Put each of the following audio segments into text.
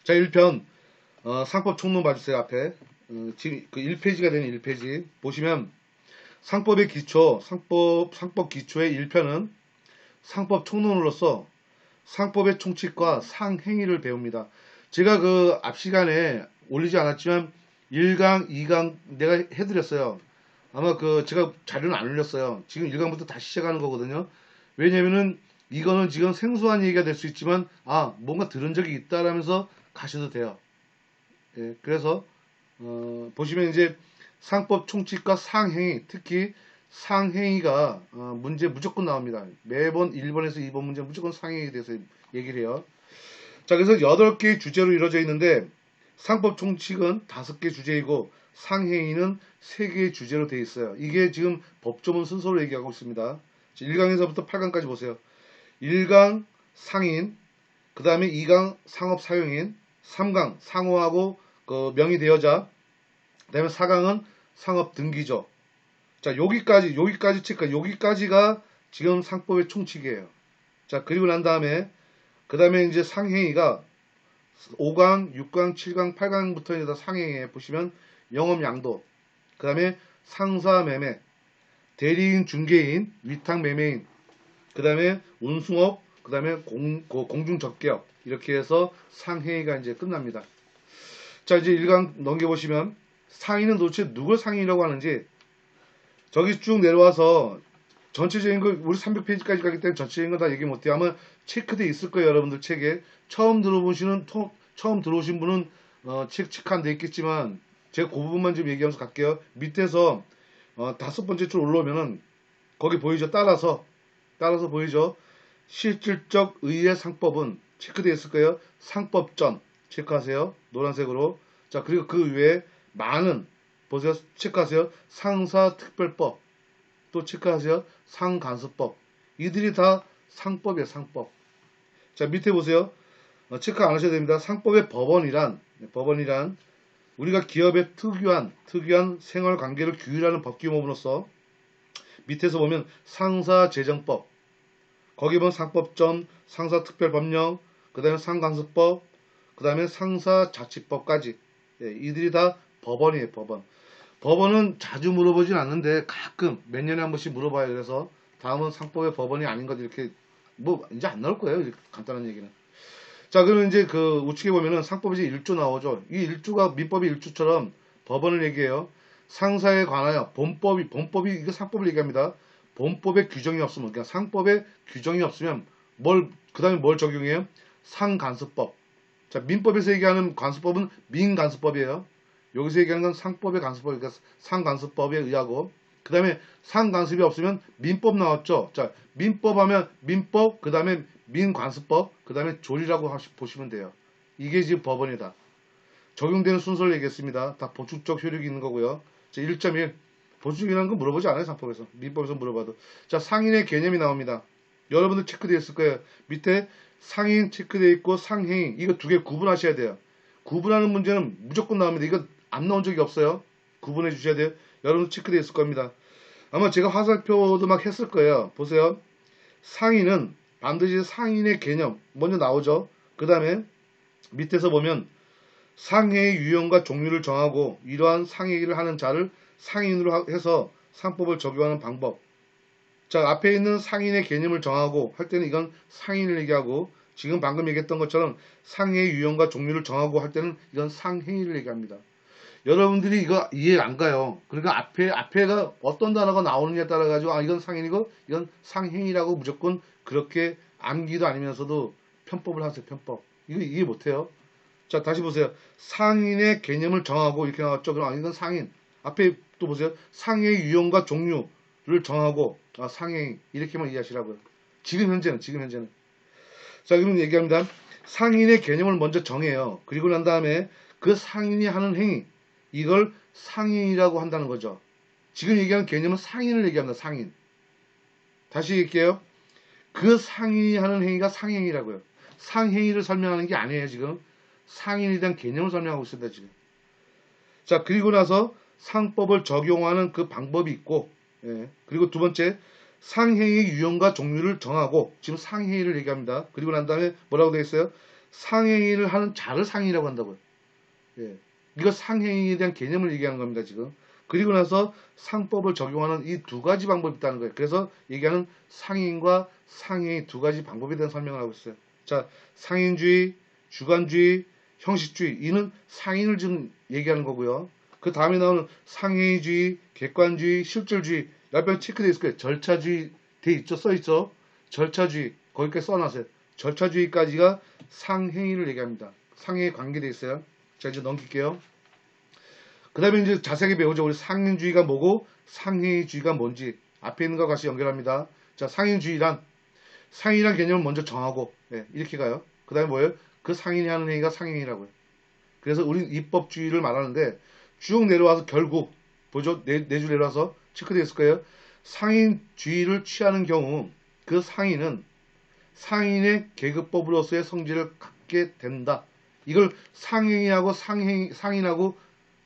자, 1편 상법 총론 봐주세요. 앞에 지금 그 1페이지가 되는 1페이지 보시면 상법의 기초, 상법 기초의 1편은 상법 총론으로서 상법의 총칙과 상행위를 배웁니다. 제가 그 앞 시간에 올리지 않았지만 1강, 2강 내가 해드렸어요. 아마 그 제가 자료는 안 올렸어요. 지금 1강부터 다시 시작하는 거거든요. 왜냐면은 이거는 지금 생소한 얘기가 될 수 있지만 뭔가 들은 적이 있다라면서 가셔도 돼요. 예, 그래서 보시면 이제 상법 총칙과 상행위, 특히 상행위가 문제 무조건 나옵니다. 매번 1번에서 2번 문제 무조건 상행위에 대해서 얘기를 해요. 자, 그래서 8개의 주제로 이루어져 있는데 상법 총칙은 5개 주제이고 상행위는 3개의 주제로 되어 있어요. 이게 지금 법조문 순서로 얘기하고 있습니다. 1강에서부터 8강까지 보세요. 1강 상인, 그 다음에 2강 상업사용인, 3강 상호하고 그 명의대여자, 그 다음에 4강은 상업등기조. 자, 여기까지 체크, 여기까지가 지금 상법의 총칙이에요. 자, 그리고 난 다음에, 그 다음에 이제 상행위가 5강, 6강, 7강, 8강부터 이제 상행위에 보시면 영업양도, 그 다음에 상사매매, 대리인 중개인, 위탁매매인, 그 다음에 운송업, 그 다음에 공중접객업, 이렇게 해서 상행위가 이제 끝납니다. 자, 이제 1강 넘겨보시면 상인은 도대체 누굴 상인이라고 하는지 저기 쭉 내려와서 전체적인 거 우리 300페이지까지 가기 때문에 전체적인 건 다 얘기 못해요. 아마 체크돼 있을 거예요. 여러분들 책에 처음 들어오신 분은 책 체크 안 돼 있겠지만 제가 그 부분만 좀 얘기하면서 갈게요. 밑에서 5번째 줄 올라오면은 거기 보이죠? 따라서 보이죠? 실질적 의의 상법은 체크되어 있을 거예요. 상법전 체크하세요. 노란색으로. 자, 그리고 그 외에 많은 보세요. 체크하세요. 상사특별법 또 체크하세요. 상간수법. 이들이 다 상법이에요. 상법. 자, 밑에 보세요. 체크 안 하셔도 됩니다. 상법의 법원이란 우리가 기업의 특유한 생활관계를 규율하는 법규모로서 밑에서 보면 상사재정법, 거기 보면 상법전, 상사특별법령, 그 다음에 상간수법, 그 다음에 상사자치법까지. 이들이 다 법원이에요. 법원은 자주 물어보진 않는데 가끔 몇 년에 한 번씩 물어봐요. 그래서 다음은 상법의 법원이 아닌 것 이렇게 뭐 이제 안 나올 거예요. 이렇게 간단한 얘기는. 자, 그러면 이제 그 우측에 보면은 상법이 이제 1조 나오죠. 이 1조가 민법의 1조처럼 법원을 얘기해요. 상사에 관하여 본법이 이거 상법을 얘기합니다. 본법에 규정이 없으면, 그러니까 상법에 규정이 없으면 그다음에 뭘 적용해요? 상간수법. 자, 민법에서 얘기하는 간수법은 민간수법이에요. 여기서 얘기하는 건 상법의 간수법, 그러니까 상간수법에 의하고, 그 다음에 상간수법이 없으면 민법 나왔죠. 자, 민법 하면 민법, 그 다음에 민관수법, 그 다음에 조리라고 보시면 돼요. 이게 지금 법원이다. 적용되는 순서를 얘기했습니다. 다 보충적 효력이 있는 거고요. 자, 1.1. 보충이라는 건 물어보지 않아요. 상법에서. 민법에서 물어봐도. 자, 상인의 개념이 나옵니다. 여러분들 체크되어 있을 거예요. 밑에 상인 체크되어 있고 상행인. 이거 두 개 구분하셔야 돼요. 구분하는 문제는 무조건 나옵니다. 이거 안 나온 적이 없어요. 구분해 주셔야 돼요. 여러분 체크되어 있을 겁니다. 아마 제가 화살표도 막 했을 거예요. 보세요. 상인은 반드시 상인의 개념 먼저 나오죠. 그 다음에 밑에서 보면 상해의 유형과 종류를 정하고 이러한 상해를 하는 자를 상인으로 해서 상법을 적용하는 방법. 자, 앞에 있는 상인의 개념을 정하고 할 때는 이건 상인을 얘기하고 지금 방금 얘기했던 것처럼 상해의 유형과 종류를 정하고 할 때는 이건 상행위를 얘기합니다. 여러분들이 이거 이해 안 가요. 그러니까 앞에가 어떤 단어가 나오느냐에 따라 가지고 이건 상인이고 이건 상행이라고 무조건 그렇게 암기도 아니면서도 편법을 하세요. 편법. 이거 이해 못해요. 자, 다시 보세요. 상인의 개념을 정하고 이렇게 나왔죠. 그럼 이건 상인. 앞에 또 보세요. 상해의 유형과 종류를 정하고 상행 이렇게만 이해하시라고요. 지금 현재는. 자, 그럼 얘기합니다. 상인의 개념을 먼저 정해요. 그리고 난 다음에 그 상인이 하는 행위 이걸 상인이라고 한다는 거죠. 지금 얘기하는 개념은 상인을 얘기합니다. 상인. 다시 얘기할게요. 그 상인이 하는 행위가 상행위라고요. 상행위를 설명하는 게 아니에요. 지금 상인에 대한 개념을 설명하고 있습니다. 지금. 자, 그리고 나서 상법을 적용하는 그 방법이 있고 그리고 두 번째 상행의 유형과 종류를 정하고 지금 상행위를 얘기합니다. 그리고 난 다음에 뭐라고 되어 있어요? 상행위를 하는 자를 상행위라고 한다고요. 예. 이거 상행위에 대한 개념을 얘기하는 겁니다, 지금. 그리고 나서 상법을 적용하는 이 두 가지 방법이 있다는 거예요. 그래서 얘기하는 상행과 상행위 두 가지 방법에 대한 설명을 하고 있어요. 자, 상행주의, 주관주의, 형식주의. 이는 상행을 지금 얘기하는 거고요. 그 다음에 나오는 상행위주의, 객관주의, 실질주의. 옆에 체크되어 있을 거예요. 절차주의 돼 있죠? 써 있죠? 절차주의. 거기까지 써놨어요. 절차주의까지가 상행위를 얘기합니다. 상행에 관계되어 있어요. 자, 이제 넘길게요. 그 다음에 이제 자세하게 배우죠. 우리 상행주의가 뭐고 상행위주의가 뭔지 앞에 있는 것과 같이 연결합니다. 자, 상행주의란 개념을 먼저 정하고 이렇게 가요. 그 다음에 뭐예요? 그 상인이 하는 행위가 상행이라고요. 그래서 우리 입법주의를 말하는데 쭉 내려와서 결국 보죠. 네 줄 내려와서 체크되어 있을 거예요. 상인주의를 취하는 경우 그 상인은 상인의 계급법으로서의 성질을 갖게 된다. 이걸 상행위하고 상인하고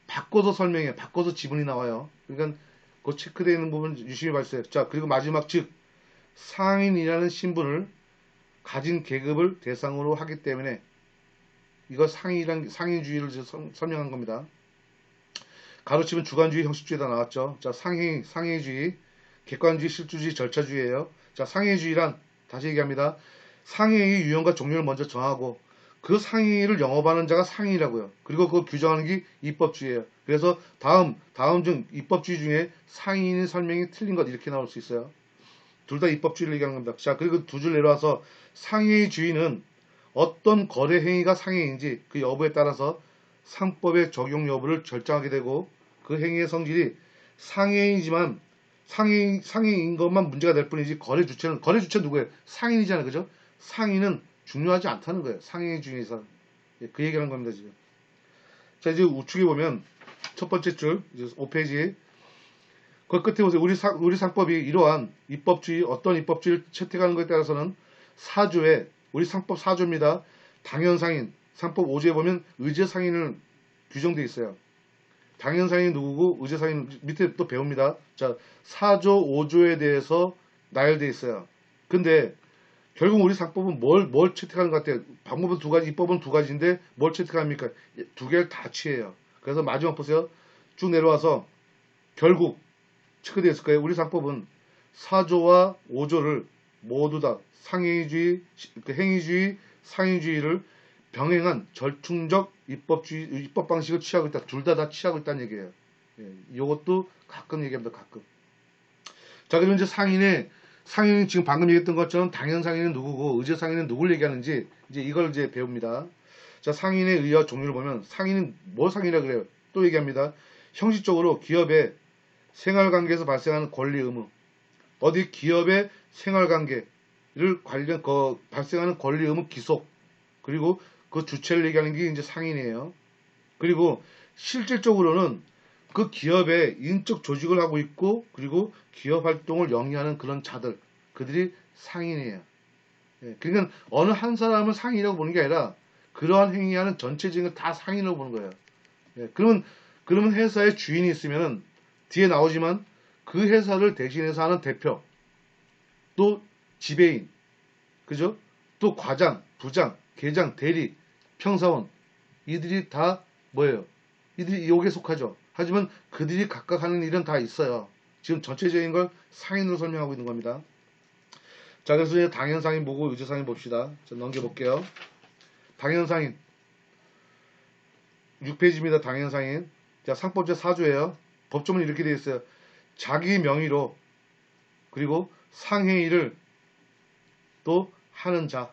바꿔서 설명해요. 바꿔서 지분이 나와요. 그러니까 그 체크되어 있는 부분 유심히 봐주세요. 자, 그리고 마지막 즉 상인이라는 신분을 가진 계급을 대상으로 하기 때문에 이거 상인주의를 설명한 겁니다. 가로치면 주관주의, 형식주의 다 나왔죠. 자, 상행주의, 객관주의, 실주주의, 절차주의예요. 자, 상행주의란 다시 얘기합니다. 상행의 유형과 종류를 먼저 정하고 그 상행위를 영업하는 자가 상인이라고요. 그리고 그걸 규정하는 게 입법주의예요. 그래서 다음 중 입법주의 중에 상인의 설명이 틀린 것 이렇게 나올 수 있어요. 둘 다 입법주의를 얘기하는 겁니다. 자, 그리고 두 줄 내려와서 상행위주의는 어떤 거래 행위가 상행인지 그 여부에 따라서 상법의 적용 여부를 결정하게 되고 그 행위의 성질이 상행이지만 상행인 것만 문제가 될 뿐이지 거래 주체는 누구예요? 상인이잖아요. 그죠? 상인은 중요하지 않다는 거예요. 상행위 중에서. 그 얘기하는 겁니다, 지금. 자, 이제 우측에 보면 첫 번째 줄, 이제 5페이지. 그 끝에 보세요. 우리 상법이 이러한 어떤 입법주의를 채택하는 것에 따라서는 우리 상법 4조입니다. 당연상인, 상법 5조에 보면 의제상인을 규정되어 있어요. 당연상인이 누구고 의제상인 밑에 또 배웁니다. 자, 4조, 5조에 대해서 나열되어 있어요. 근데 결국 우리 상법은 뭘 채택하는 것 같아요? 방법은 두 가지, 입법은 두 가지인데 뭘 채택합니까? 두 개를 다 취해요. 그래서 마지막 보세요. 쭉 내려와서 결국 체크되어 있을 거예요. 우리 상법은 4조와 5조를 모두 다 행위주의, 상행주의를 병행한 절충적 입법 방식을 취하고 있다. 둘 다 취하고 있다는 얘기예요. 이것도 가끔 얘기합니다. 가끔. 자, 그리고 이제 상인이 지금 방금 얘기했던 것처럼 당연 상인은 누구고 의제 상인은 누굴 얘기하는지 이제 이걸 이제 배웁니다. 자, 상인의 의의와 종류를 보면 상인은 뭘 상인이라 그래요? 또 얘기합니다. 형식적으로 기업의 생활관계에서 발생하는 권리 의무. 어디 기업의 생활관계를 발생하는 권리 의무 기속. 그리고 그 주체를 얘기하는 게 이제 상인이에요. 그리고 실질적으로는 그 기업에 인적 조직을 하고 있고 그리고 기업 활동을 영위하는 그런 자들 그들이 상인이에요. 그러니까 어느 한 사람을 상인이라고 보는 게 아니라 그러한 행위하는 전체적인 걸 다 상인으로 보는 거예요. 그러면 회사에 주인이 있으면은 뒤에 나오지만 그 회사를 대신해서 하는 대표 또 지배인 그죠? 또 과장, 부장, 계장, 대리, 평사원 이들이 다 뭐예요? 이들이 여기에 속하죠. 하지만 그들이 각각 하는 일은 다 있어요. 지금 전체적인 걸 상인으로 설명하고 있는 겁니다. 자, 그래서 이제 당연상인 보고 의제상인 봅시다. 자, 넘겨볼게요. 당연상인 6페이지입니다. 당연상인. 자, 상법제 4조예요. 법조문 이렇게 되어 있어요. 자기 명의로 그리고 상행위를 또 하는 자.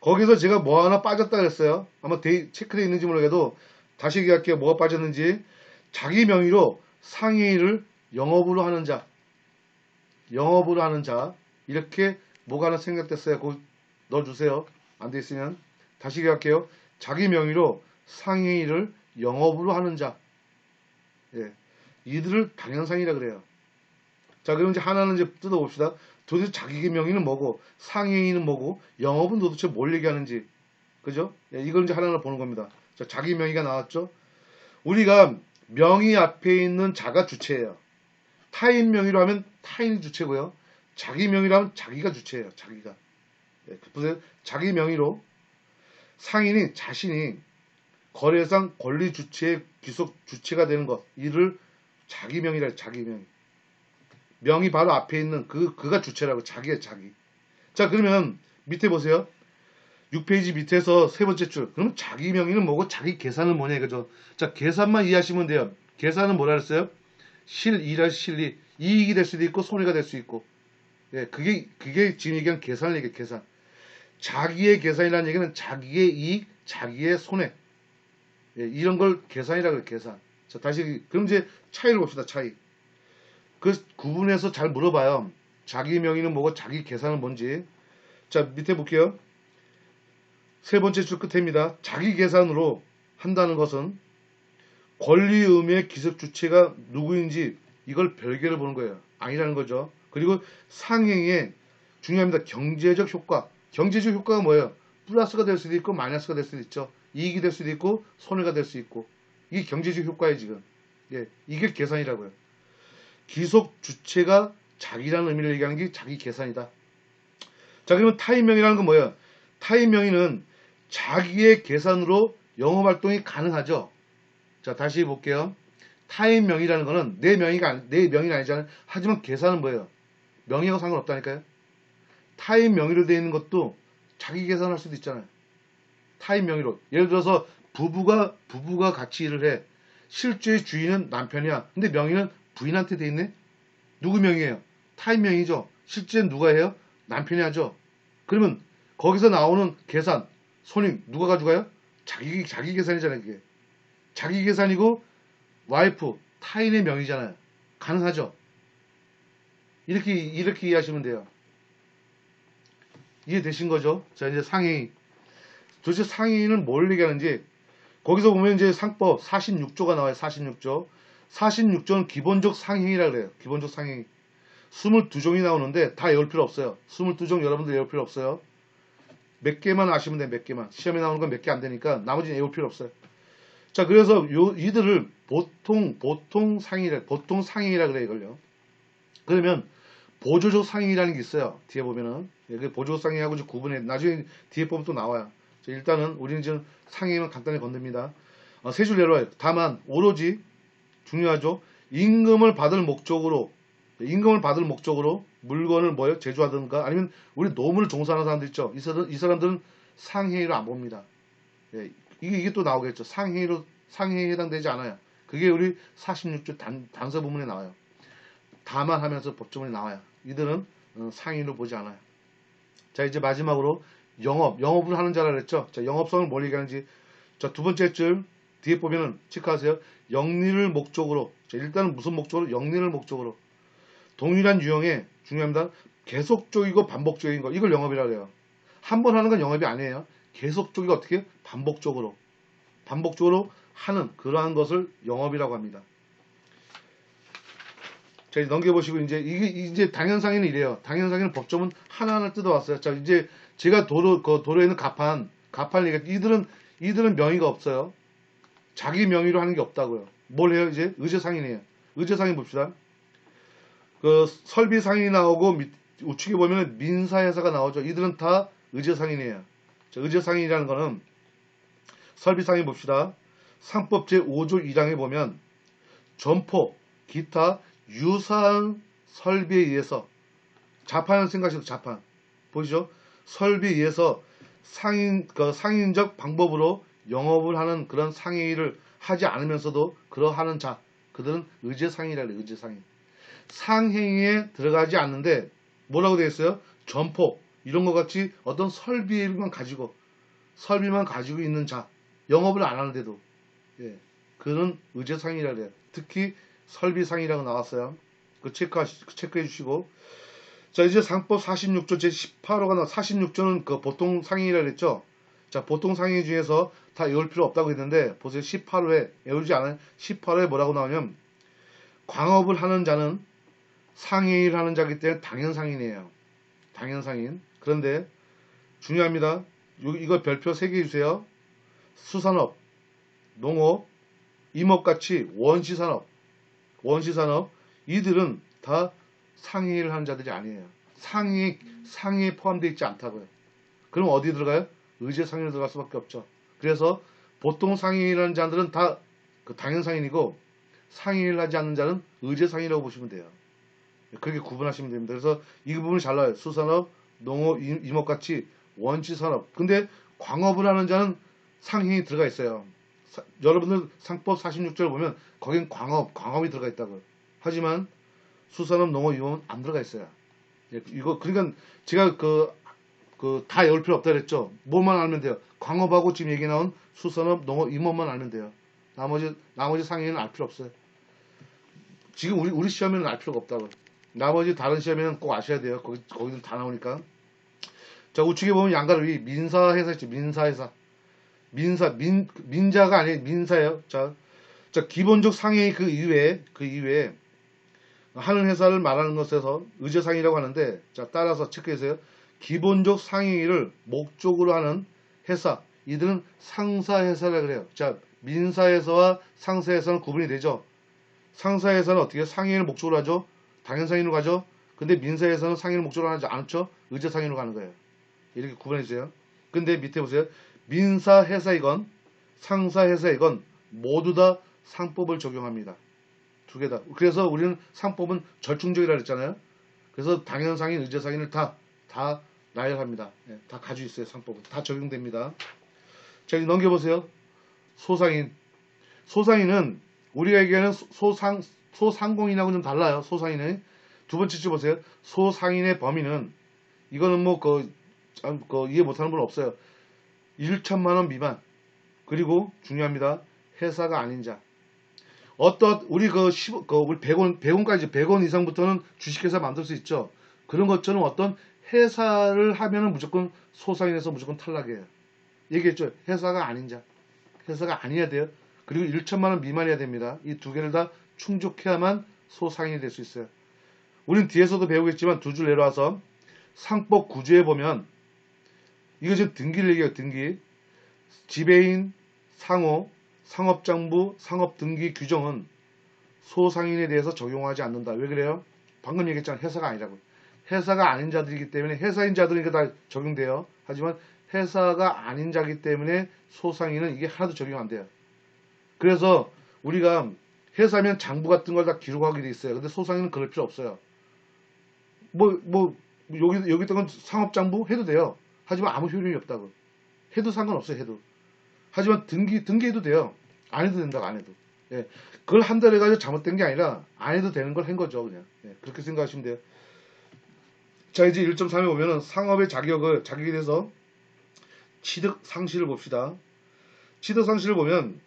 거기서 제가 뭐 하나 빠졌다 그랬어요. 아마 체크되어 있는지 모르겠도 다시 얘기할게요. 뭐가 빠졌는지. 자기 명의로 상행위를 영업으로 하는 자. 이렇게 뭐가 하나 생각됐어요. 그거 넣어주세요. 안 돼 있으면. 다시 얘기할게요. 자기 명의로 상행위를 영업으로 하는 자. 이들을 당연상이라 그래요. 자, 그럼 이제 하나는 이제 뜯어봅시다. 도대체 자기 명의는 뭐고, 상행위는 뭐고, 영업은 도대체 뭘 얘기하는지. 그죠? 이걸 이제 하나하나 보는 겁니다. 자, 자기 명의가 나왔죠? 우리가 명의 앞에 있는 자가 주체예요. 타인 명의로 하면 타인이 주체고요. 자기 명의로 하면 자기가 주체예요. 자기가. 보세요. 자기 명의로 상인이 자신이 거래상 권리 주체의 귀속 주체가 되는 것, 이를 자기 명의라. 자기 명. 명이 바로 앞에 있는 그가 주체라고. 자기의 자기. 자, 그러면 밑에 보세요. 6페이지 밑에서 세 번째 줄. 그러면 자기 명의는 뭐고 자기 계산은 뭐냐 이거죠. 자, 계산만 이해하시면 돼요. 계산은 뭐라 그랬어요? 실이라 실리. 이익이 될 수도 있고 손해가 될 수 있고. 예, 그게 지금 얘기한 계산을 얘기해. 계산. 자기의 계산이라는 얘기는 자기의 이익, 자기의 손해. 예, 이런 걸 계산이라 그래. 계산. 자, 다시 그럼 이제 차이를 봅시다. 차이. 그 구분해서 잘 물어봐요. 자기 명의는 뭐고 자기 계산은 뭔지. 자, 밑에 볼게요. 세 번째 줄 끝입니다. 자기 계산으로 한다는 것은 권리 의무의 기습 주체가 누구인지 이걸 별개로 보는 거예요. 아니라는 거죠. 그리고 상행의 중요합니다. 경제적 효과. 경제적 효과가 뭐예요? 플러스가 될 수도 있고 마이너스가 될 수도 있죠. 이익이 될 수도 있고 손해가 될 수 있고. 이게 경제적 효과예요 지금. 예, 이게 계산이라고요. 기속 주체가 자기라는 의미를 얘기하는 게 자기 계산이다. 자, 그러면 타인명의라는 건 뭐예요? 타인명의는 자기의 계산으로 영업활동이 가능하죠. 자, 다시 볼게요. 타인명의라는 거는 내 명의가 아니잖아요. 하지만 계산은 뭐예요? 명의하고 상관없다니까요. 타인명의로 되어 있는 것도 자기 계산할 수도 있잖아요. 타인명의로. 예를 들어서 부부가 같이 일을 해. 실제의 주인은 남편이야. 근데 명의는 부인한테 돼 있네? 누구 명의예요? 타인명의죠. 실제는 누가 해요? 남편이 하죠. 그러면 거기서 나오는 계산, 손익 누가 가져가요? 자기 계산이잖아요. 그게. 자기 계산이고 와이프, 타인의 명의잖아요. 가능하죠. 이렇게 이해하시면 돼요. 이해되신 거죠? 자, 이제 상해인. 도대체 상해인은 뭘 얘기하는지 거기서 보면 이제 상법 46조가 나와요. 46조. 46조는 기본적 상해이라고 그래요. 기본적 상해이. 22종이 나오는데 다 외울 필요 없어요. 22종 여러분들 외울 필요 없어요. 몇 개만 아시면 돼요. 몇 개만. 시험에 나오는 건 몇 개 안 되니까 나머지는 외울 필요 없어요. 자, 그래서 이들을 보통 상해이라 그래요. 이걸요. 그러면 보조적 상해이라는 게 있어요. 뒤에 보면은. 보조적 상해하고 구분해. 나중에 뒤에 보면 또 나와요. 자, 일단은 우리는 지금 상해는 간단히 건듭니다. 세 줄 내려와요. 다만 오로지 중요하죠. 임금을 받을 목적으로 물건을 뭐요? 제조하든가 아니면 우리 노무를 종사하는 사람들 있죠. 이 사람들은 상해로 안 봅니다. 예, 이게 또 나오겠죠. 상해에 해당되지 않아요. 그게 우리 46조 단서 부문에 나와요. 다만 하면서 법조문에 나와요. 이들은 상해로 보지 않아요. 자, 이제 마지막으로 영업을 하는 자라 그랬죠. 자, 영업성을 뭘 얘기하는지. 자, 두 번째 줄 뒤에 보면은 체크하세요. 영리를 목적으로. 자, 일단은 무슨 목적으로? 영리를 목적으로. 동일한 유형에 중요합니다. 계속적이고 반복적인 거. 이걸 영업이라고 해요. 한 번 하는 건 영업이 아니에요. 계속적이고 어떻게? 반복적으로 하는 그러한 것을 영업이라고 합니다. 자, 이제 넘겨보시고 이제 당연상해는 이래요. 당연상해는 법조문 하나하나 뜯어왔어요. 자, 이제 제가 도로에 있는 가판 얘기. 이들은 명의가 없어요. 자기 명의로 하는 게 없다고요. 뭘 해요? 이제 의제상인이에요. 의제상인 봅시다. 그 설비상인이 나오고 우측에 보면 민사회사가 나오죠. 이들은 다 의제상인이에요. 자, 의제상인이라는 거는 설비상인 봅시다. 상법 제5조 2장에 보면 점포, 기타 유사한 설비에 의해서 자판을 생각하셔도 자판 보이죠? 설비에 의해서 상인적 방법으로 영업을 하는 그런 상해일을 하지 않으면서도 그러하는 자, 그들은 의제상이라 그래요. 의제상인. 상행위에 들어가지 않는데 뭐라고 되어 있어요? 점포 이런 것 같이 어떤 설비만 가지고 있는 자, 영업을 안 하는데도 예, 그런 의제상이라 그래요. 특히 설비상이라고 나왔어요. 그 체크해 주시고. 자, 이제 상법 46조 제18호가 나와. 46조는 그 보통 상행이라 그랬죠. 자, 보통 상행 중에서 다 외울 필요 없다고 했는데 보세요. 18호에 외우지 않아요. 18호에 뭐라고 나오냐면 광업을 하는 자는 상해일 하는 자이기 때문에 당연상인이에요. 당연상인. 그런데 중요합니다. 이거 별표 3개 해주세요. 수산업, 농업, 임업같이 원시산업 이들은 다 상해일 하는 자들이 아니에요. 상해에 포함되어 있지 않다고요. 그럼 어디 들어가요? 의제 상인으로 들어갈 수밖에 없죠. 그래서 보통 상인이라는 자들은 다 그 당연 상인이고 상인을 하지 않는 자는 의제 상인이라고 보시면 돼요. 그렇게 구분하시면 됩니다. 그래서 이 부분이 잘 나와요. 수산업, 농업, 임업같이 원시산업. 근데 광업을 하는 자는 상인이 들어가 있어요. 여러분들 상법 46조를 보면 거긴 광업이 들어가 있다고요. 하지만 수산업, 농업, 임업은 안 들어가 있어요. 이거 그러니까 제가 다 외울 필요 없다 그랬죠. 뭐만 알면 돼요. 광업하고 지금 얘기 나온 수산업, 농업, 임업만 알면 돼요. 나머지 상인은 알 필요 없어요. 지금 우리 시험에는 알 필요가 없다고요. 나머지 다른 시험에는 꼭 아셔야 돼요. 거기들 다 나오니까. 자, 우측에 보면 양가를 위 민사회사 있죠. 민사회사. 민자가 아니에요. 민사예요. 자, 기본적 상해 그 이외에 하는 회사를 말하는 것에서 의제상이라고 하는데, 자, 따라서 체크해주세요. 기본적 상해를 목적으로 하는 회사. 이들은 상사회사라 그래요. 자, 민사회사와 상사회사는 구분이 되죠. 상사회사는 어떻게 상해를 목적으로 하죠? 당연상인으로 가죠. 근데 민사에서는 상인을 목적으로 하지 않죠. 의제상인으로 가는 거예요. 이렇게 구분해 주세요. 근데 밑에 보세요. 민사회사이건 상사회사이건 모두 다 상법을 적용합니다. 두 개 다. 그래서 우리는 상법은 절충적이라 그랬잖아요. 그래서 당연상인, 의제상인을 다 나열합니다. 네, 다 가지고 있어요. 상법은. 다 적용됩니다. 자, 이제 넘겨보세요. 소상인. 소상인은 우리가 얘기하는 소상공인하고 좀 달라요. 소상인은. 두 번째 줄 보세요. 소상인의 범위는 이거는 이해 못하는 분 없어요. 1천만원 미만. 그리고 중요합니다. 회사가 아닌 자. 우리 우리 100원 이상부터는 주식회사 만들 수 있죠. 그런 것처럼 어떤 회사를 하면은 무조건 소상인에서 무조건 탈락이에요. 얘기했죠. 회사가 아닌 자. 회사가 아니어야 돼요. 그리고 1천만원 미만이어야 됩니다. 이 두 개를 다 충족해야만 소상인이 될 수 있어요. 우린 뒤에서도 배우겠지만 두 줄 내려와서 상법 구조에 보면 이거 지금 등기를 얘기해요. 등기. 지배인, 상호, 상업장부, 상업등기 규정은 소상인에 대해서 적용하지 않는다. 왜 그래요? 방금 얘기했잖아요. 회사가 아니라고. 회사가 아닌 자들이기 때문에 회사인 자들이니까 다 적용돼요. 하지만 회사가 아닌 자이기 때문에 소상인은 이게 하나도 적용 안 돼요. 그래서 우리가 회사면 장부 같은 걸 다 기록하게 돼 있어요. 근데 소상인은 그럴 필요 없어요. 여기 있던 건 상업장부 해도 돼요. 하지만 아무 효력이 없다고. 해도 상관없어요. 해도. 하지만 등기해도 돼요. 안 해도 된다고. 안 해도. 예. 그걸 한다고 해가지고 잘못된 게 아니라 안 해도 되는 걸 한 거죠. 그냥. 예. 그렇게 생각하시면 돼요. 자, 이제 1.3에 보면은 상업의 자격에 대해서 취득 상실을 봅시다. 취득 상실을 보면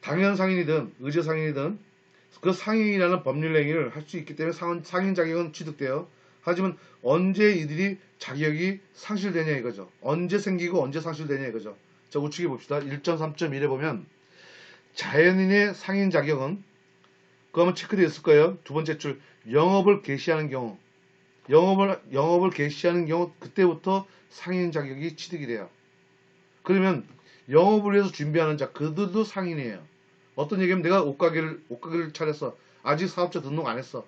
당연 상인이든 의제 상인이든 그 상인이라는 법률 행위를 할 수 있기 때문에 상인 자격은 취득돼요. 하지만 언제 이들이 자격이 상실되냐 이거죠. 언제 생기고 언제 상실되냐 이거죠. 자, 우측에 봅시다. 1.3.1에 보면 자연인의 상인 자격은 그거 한번 체크되어 있을 거예요. 두 번째 줄 영업을 개시하는 경우 영업을 개시하는 경우 그때부터 상인 자격이 취득이 돼요. 그러면 영업을 위해서 준비하는 자 그들도 상인이에요. 어떤 얘기하면 내가 옷가게를 차렸어. 아직 사업자 등록 안 했어.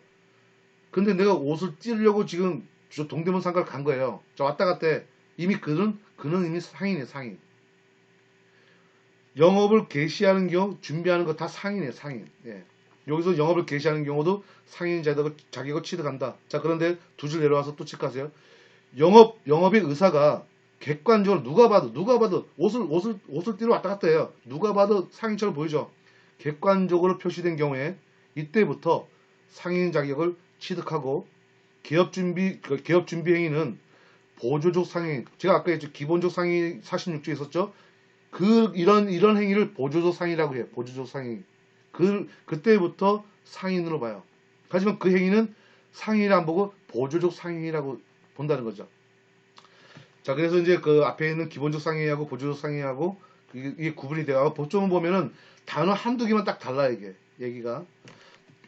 근데 내가 옷을 찌르려고 지금 저 동대문 상가를 간 거예요. 저 왔다 갔다 해. 이미 그는 이미 상인이에요. 상인. 영업을 개시하는 경우 준비하는 거 다 상인이에요. 상인. 예. 여기서 영업을 개시하는 경우도 상인 자격을 취득한다. 자, 그런데 두 줄 내려와서 또 체크하세요. 영업의 의사가 객관적으로 누가 봐도 옷을 띠러 왔다 갔다 해요. 누가 봐도 상인처럼 보이죠. 객관적으로 표시된 경우에 이때부터 상인 자격을 취득하고 개업 준비 행위는 보조적 상인, 제가 아까 했죠. 기본적 상인 46조에 있었죠. 이런 행위를 보조적 상이라고 해요. 보조적 상인. 그때부터 상인으로 봐요. 하지만 그 행위는 상인이라 안 보고 보조적 상인이라고 본다는 거죠. 자, 그래서 이제 그 앞에 있는 기본적 상인하고 보조적 상인하고 이게 구분이 돼요. 보통은 보면은 단어 한두 개만 딱 달라 이게 얘기가.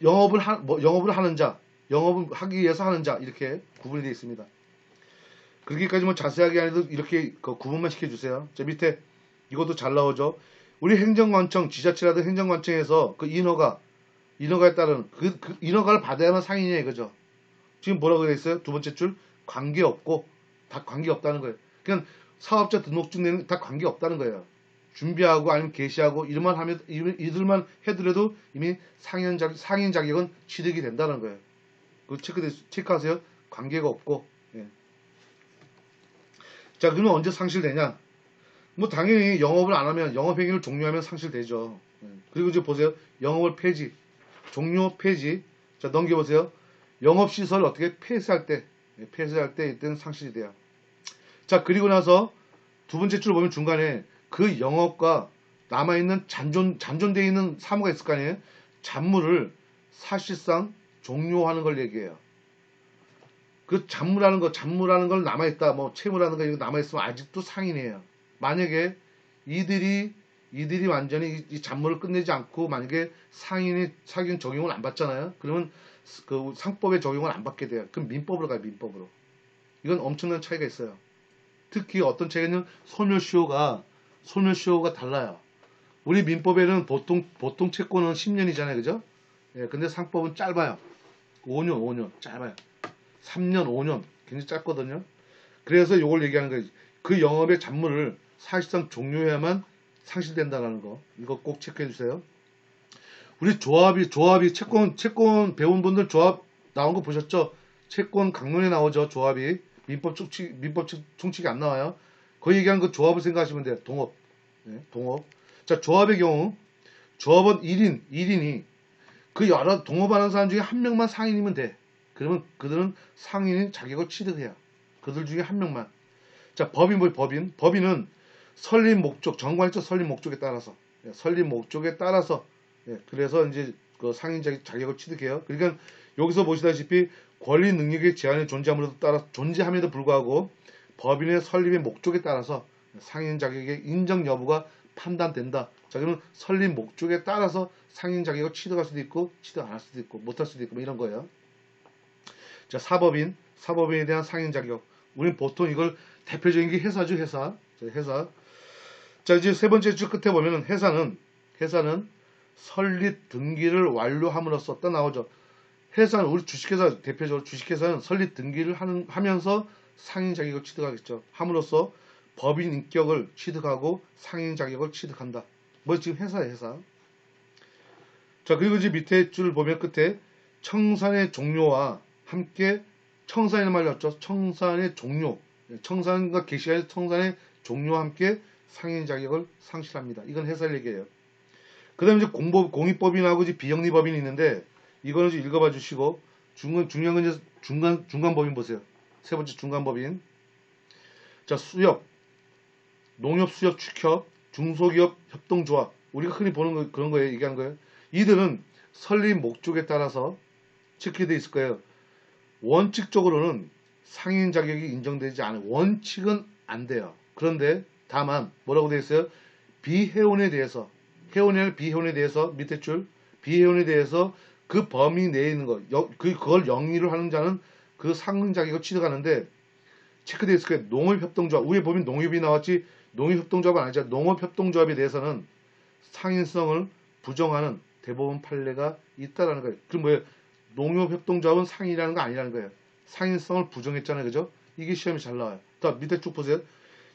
영업을 하는 자, 영업을 하기 위해서 하는 자 이렇게 구분이 되어 있습니다. 그렇게까지 뭐 자세하게 안 해도 이렇게 구분만 시켜주세요. 저 밑에 이것도 잘 나오죠. 우리 행정관청, 지자체라든 행정관청에서 그 인허가에 따른 그 인허가를 받아야만 상인이냐 이거죠. 지금 뭐라고 되어 있어요? 두 번째 줄 관계없고 다 관계없다는 거예요. 그냥 사업자 등록증 내는 다 관계 없다는 거예요. 준비하고 아니면 게시하고 이들만 해더라도 이미 상인 자격은 취득이 된다는 거예요. 그 체크하세요. 관계가 없고. 예. 자, 그러면 언제 상실되냐? 뭐 당연히 영업을 안 하면 영업행위를 종료하면 상실되죠. 예. 그리고 이제 보세요. 영업을 폐지, 종료 폐지. 자, 넘겨보세요. 영업시설 어떻게 폐쇄할 때, 이때는 상실이 돼요. 자, 그리고 나서 두 번째 줄 보면 중간에 그 영업과 남아있는 잔존되어 있는 사무가 있을 거 아니에요? 잔물을 사실상 종료하는 걸 얘기해요. 그 잔물하는 걸 남아있다, 뭐 채무라는 거 이거 남아있으면 아직도 상인이에요. 만약에 이들이 완전히 이 잔물을 끝내지 않고 만약에 상인 적용을 안 받잖아요. 그러면 그 상법의 적용을 안 받게 돼요. 그럼 민법으로 가요, 민법으로. 이건 엄청난 차이가 있어요. 특히 어떤 차이는 소멸시효가 달라요. 우리 민법에는 보통 채권은 10년이잖아요. 그죠? 예, 근데 상법은 짧아요. 5년 짧아요. 3년, 5년 굉장히 짧거든요. 그래서 이걸 얘기하는 거예요. 그 영업의 잔물을 사실상 종료해야만 상실된다는 거. 이거 꼭 체크해 주세요. 우리 조합이 채권 배운 분들 조합 나온 거 보셨죠? 채권 강론에 나오죠. 조합이 민법 총칙이 안 나와요. 거기 얘기한 그 조합을 생각하시면 돼요. 동업. 네, 동업. 자, 조합의 경우 조합원 1인이 그 여러 동업하는 사람 중에 한 명만 상인이면 돼. 그러면 그들은 상인인 자격을 취득해요. 그들 중에 한 명만. 자, 법인은 설립 목적, 정관적 설립 목적에 따라서, 그래서 이제 그 상인 자격을 취득해요. 그러니까 여기서 보시다시피 권리 능력의 제한이 존재함에도 불구하고 법인의 설립의 목적에 따라서 상인 자격의 인정 여부가 판단된다. 자, 그러면 설립 목적에 따라서 상인 자격을 취득할 수도 있고, 취득 안 할 수도 있고, 못 할 수도 있고, 뭐 이런 거예요. 자, 사법인에 대한 상인 자격. 우리는 보통 이걸 대표적인 게 회사죠, 회사. 자, 이제 세 번째 줄 끝에 보면은 회사는 설립 등기를 완료함으로써 딱 나오죠. 회사는 우리 주식회사 대표적으로 주식회사는 설립 등기를 하면서 상인 자격을 취득하겠죠. 함으로써 법인 인격을 취득하고 상인 자격을 취득한다. 뭐 지금 회사. 자, 그리고 이제 밑에 줄 보면 끝에 청산의 종료와 함께 청산이라는 말이 왔죠. 청산의 종료. 청산과 개시할 청산의 종료와 함께 상인 자격을 상실합니다. 이건 회사 얘기예요. 그 다음에 이제 공익법인하고 이제 비영리법인이 있는데 이거는 이제 읽어봐 주시고 중요한 건 이제 중간법인 보세요. 세 번째 중간법인. 자, 수협, 농협수협 축협, 중소기업 협동조합. 우리가 흔히 보는 그런 거에 얘기하는 거예요. 이들은 설립 목적에 따라서 체크되어 있을 거예요. 원칙적으로는 상인 자격이 인정되지 않아요. 원칙은 안 돼요. 그런데 다만 뭐라고 되어 있어요? 비회원에 대해서 비회원에 대해서 밑에 줄 비회원에 대해서 그 범위 내에 있는 거 그걸 영위를 하는 자는 그 상인 자격을 취득하는데 체크되어 있을 거예요. 농업협동조합. 위에 보면 농협이 나왔지 농협협동조합은 아니죠. 농업협동조합에 대해서는 상인성을 부정하는 대법원 판례가 있다라는 거예요. 그럼 뭐예요? 농협협동조합은 상인이라는 거 아니라는 거예요. 상인성을 부정했잖아요. 그죠? 이게 시험이 잘 나와요. 자, 밑에 쭉 보세요.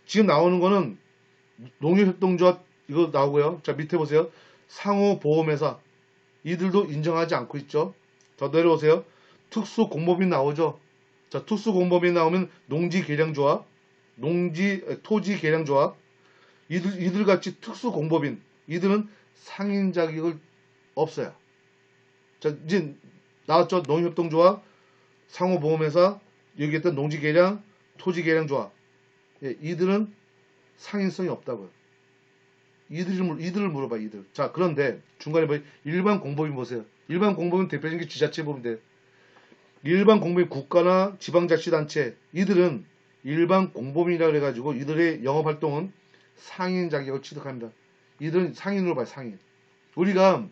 지금 나오는 거는 농협협동조합 이거 나오고요. 자, 밑에 보세요. 상호보험회사. 이들도 인정하지 않고 있죠. 더 내려오세요. 특수공법인 나오죠. 자, 특수공법인 나오면 농지계량조합, 토지계량조합. 이들같이 특수공법인. 이들은 상인 자격을 없어요. 자, 이제 나왔죠. 농협협동조합, 상호보험회사, 여기 했던 농지계량, 토지계량조합. 예, 이들은 상인성이 없다고요. 이들을 물어봐, 이들. 자, 그런데 중간에 뭐 일반 공법인 보세요. 일반 공법인 대표적인 게 지자체 보면 돼요. 일반 공법인 국가나 지방자치단체, 이들은 일반 공법인이라 그래가지고 이들의 영업활동은 상인 자격을 취득합니다. 이들은 상인으로 봐요, 상인. 우리가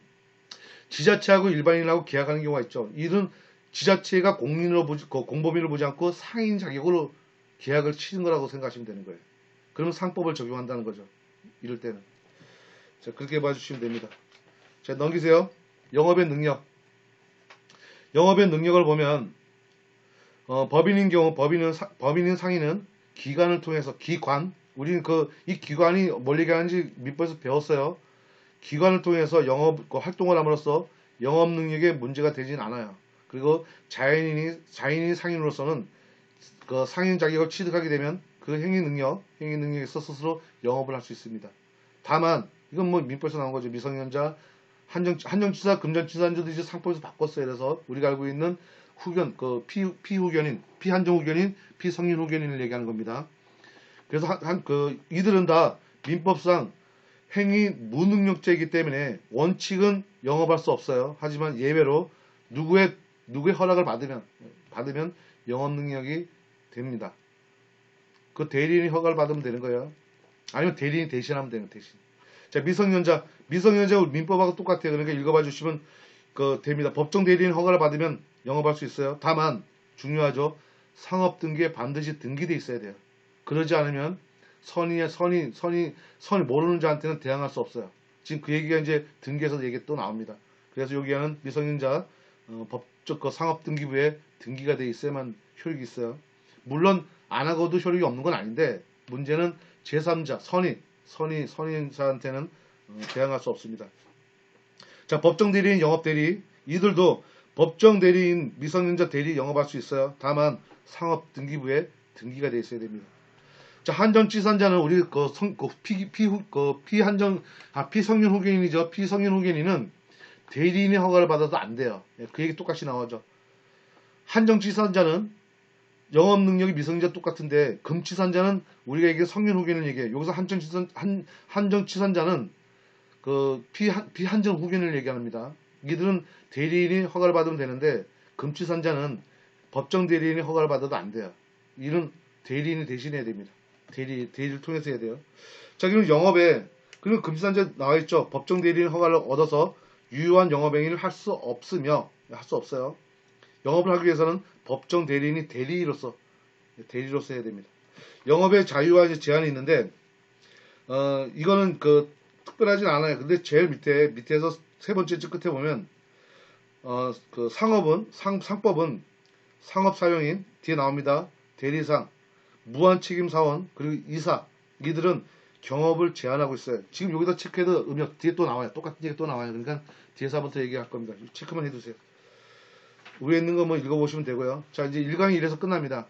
지자체하고 일반인하고 계약하는 경우가 있죠. 이들은 지자체가 공법인으로 보지 않고 상인 자격으로 계약을 치는 거라고 생각하시면 되는 거예요. 그러면 상법을 적용한다는 거죠. 이럴 때는. 자, 그렇게 봐주시면 됩니다. 자, 넘기세요. 영업의 능력. 영업의 능력을 보면 법인인 경우 법인인 상인은 기관을 통해서 기관 우리는 이 기관이 뭘 얘기하는지 민법에서 배웠어요. 기관을 통해서 활동을 함으로써 영업 능력에 문제가 되진 않아요. 그리고 자인이 상인으로서는 그 상인 자격을 취득하게 되면 그 행위 능력에서 스스로 영업을 할 수 있습니다. 다만 이건 뭐 민법에서 나온 거죠. 미성년자, 한정치사, 금전치사인지도 이제 상법에서 바꿨어요. 그래서 우리가 알고 있는 후견, 피후견인, 피한정후견인, 피성인후견인을 얘기하는 겁니다. 그래서 이들은 다 민법상 행위 무능력자이기 때문에 원칙은 영업할 수 없어요. 하지만 예외로 누구의 허락을 받으면 영업 능력이 됩니다. 그 대리인이 허가를 받으면 되는 거예요. 아니면 대리인이 대신하면 되는 대신. 자, 미성년자 민법하고 똑같아요. 그러니까 읽어봐 주시면 됩니다. 법정 대리인 허가를 받으면 영업할 수 있어요. 다만 중요하죠. 상업 등기에 반드시 등기돼 있어야 돼요. 그러지 않으면 선이 모르는 자한테는 대항할 수 없어요. 지금 그 얘기가 이제 등기에서 얘기 또 나옵니다. 그래서 여기에는 미성년자 법적 상업 등기부에 등기가 돼 있어야만 효력이 있어요. 물론 안 하고도 효력이 없는 건 아닌데 문제는 제3자 선인자한테는 대항할 수 없습니다. 자, 법정 대리인, 영업 대리 이들도 법정 대리인, 미성년자 대리 영업할 수 있어요. 다만 상업 등기부에 등기가 돼 있어야 됩니다. 자, 한정치산자는 우리 피성년 후견인이죠. 피성년 후견인은 대리인의 허가를 받아도 안 돼요. 그 얘기 똑같이 나오죠. 한정치산자는 영업 능력이 미성년자 똑같은데 금치산자는 우리가 얘기해 성년 후견을 얘기해요. 여기서 한정치산자는 피한정 후견을 얘기합니다. 이들은 대리인이 허가를 받으면 되는데 금치산자는 법정 대리인이 허가를 받아도 안 돼요. 이는 대리인이 대신해야 됩니다. 대리를 통해서 해야 돼요. 자, 그럼 그럼 금치산자 나와있죠. 법정 대리인 허가를 얻어서 유효한 영업행위를 할 수 없어요. 영업을 하기 위해서는 법정 대리인이 대리로서 해야 됩니다. 영업의 자유와 제한이 있는데, 이거는 특별하진 않아요. 근데 제일 밑에서 세 번째 줄 끝에 보면, 상법은 상업사용인, 뒤에 나옵니다. 대리상, 무한책임사원, 그리고 이사, 이들은 경업을 제한하고 있어요. 지금 여기다 체크해도 음역 뒤에 또 나와요. 똑같은 얘기 또 나와요. 그러니까 뒤에서 한번 더 얘기할 겁니다. 체크만 해두세요. 위에 있는 거 뭐 읽어보시면 되고요. 자, 이제 1강이 이래서 끝납니다.